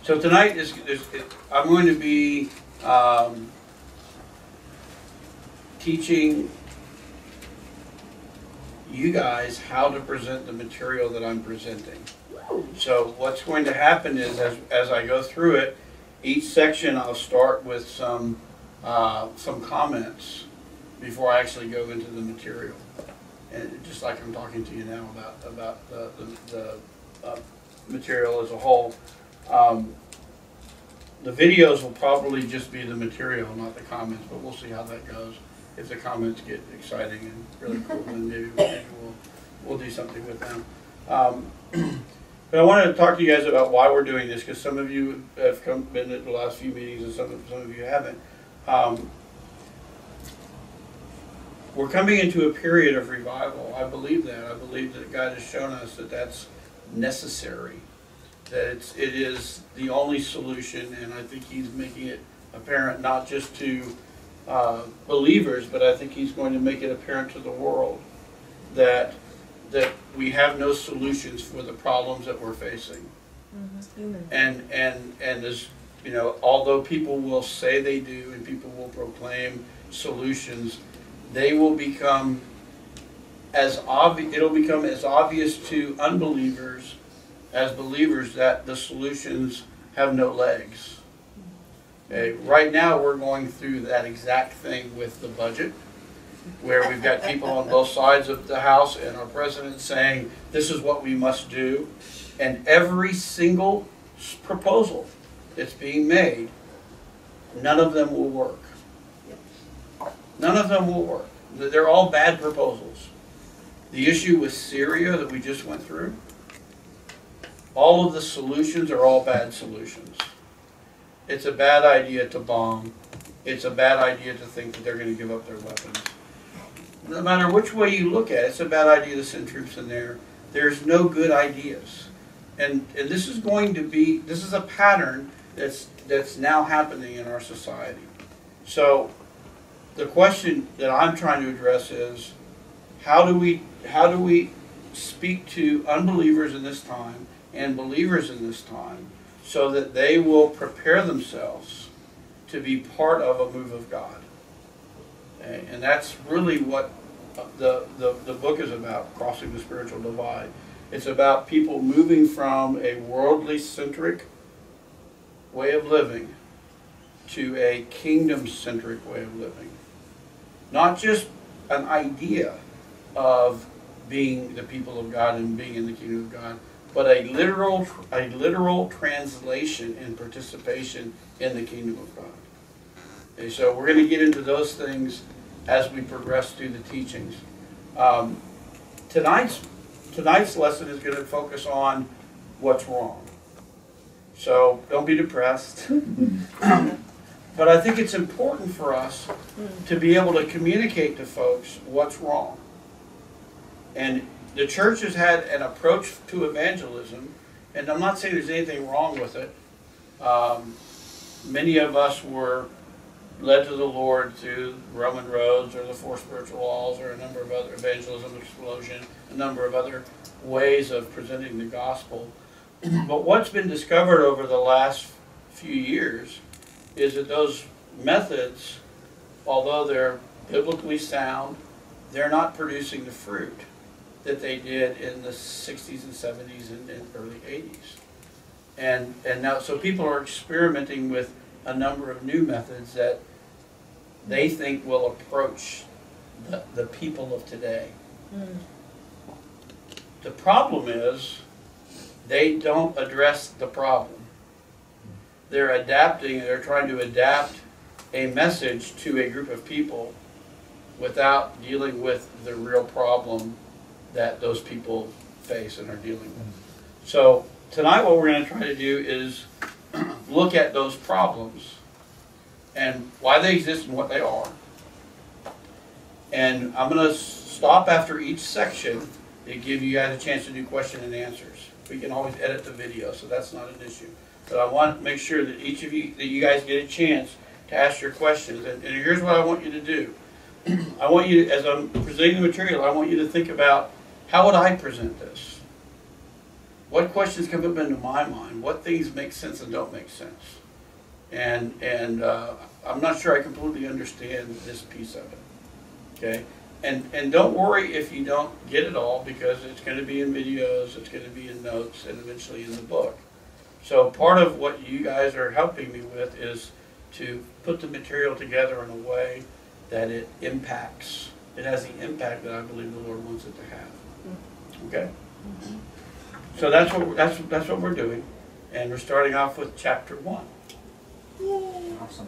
So tonight I'm going to be teaching you guys how to present the material that I'm presenting. So what's going to happen is, as I go through it, each section I'll start with some comments before I actually go into the material, and just like I'm talking to you now about the material as a whole. The videos will probably just be the material, not the comments, but we'll see how that goes. If the comments get exciting and really cool, then maybe we'll do something with them. But I wanted to talk to you guys about why we're doing this, because some of you have been at the last few meetings and some of you haven't. We're coming into a period of revival. I believe that. I believe that God has shown us that that's necessary, that it is the only solution, and I think He's making it apparent not just to believers, but I think He's going to make it apparent to the world that we have no solutions for the problems that we're facing. Mm-hmm. And as you know, although people will say they do and people will proclaim solutions, they will become as obvious. It'll become as obvious to unbelievers as believers that the solutions have no legs. Okay. Right now we're going through that exact thing with the budget, where we've got people on both sides of the House and our president saying this is what we must do, and every single proposal that's being made, none of them will work. None of them will work. They're all bad proposals. The issue with Syria that we just went through, all of the solutions are all bad solutions. It's a bad idea to bomb. It's a bad idea to think that they're going to give up their weapons. No matter which way you look at it, it's a bad idea to send troops in there. There's no good ideas. And this is going to be, this is a pattern that's now happening in our society. So the question that I'm trying to address is, how do we speak to unbelievers in this time and believers in this time so that they will prepare themselves to be part of a move of God? Okay? And that's really what the book is about, Crossing the Spiritual Divide. It's about people moving from a worldly centric way of living to a kingdom centric way of living. Not just an idea of being the people of God and being in the kingdom of God, but a literal translation and participation in the kingdom of God. Okay, so we're going to get into those things as we progress through the teachings. Tonight's lesson is going to focus on what's wrong. So don't be depressed. But I think it's important for us to be able to communicate to folks what's wrong. And the church has had an approach to evangelism, and I'm not saying there's anything wrong with it. Many of us were led to the Lord through Roman roads or the four spiritual laws or a number of other evangelism explosion, a number of other ways of presenting the gospel. But what's been discovered over the last few years is that those methods, although they're biblically sound, they're not producing the fruit that they did in the 60s and 70s and early 80s. And now, so people are experimenting with a number of new methods that they think will approach the people of today. The problem is they don't address the problem. They're trying to adapt a message to a group of people without dealing with the real problem that those people face and are dealing with. So tonight what we're going to try to do is look at those problems and why they exist and what they are. And I'm going to stop after each section to give you guys a chance to do question and answers. We can always edit the video, so that's not an issue. But I want to make sure that you guys get a chance to ask your questions. And here's what I want you to do. I want you, as I'm presenting the material, I want you to think about, how would I present this? what questions come up into my mind, what things make sense and don't make sense. And I'm not sure I completely understand this piece of it, okay? And don't worry if you don't get it all, because it's going to be in videos, it's going to be in notes, and eventually in the book. So part of what you guys are helping me with is to put the material together in a way that it impacts. It has the impact that I believe the Lord wants it to have. Okay? So that's what we're doing, and we're starting off with chapter 1. Awesome.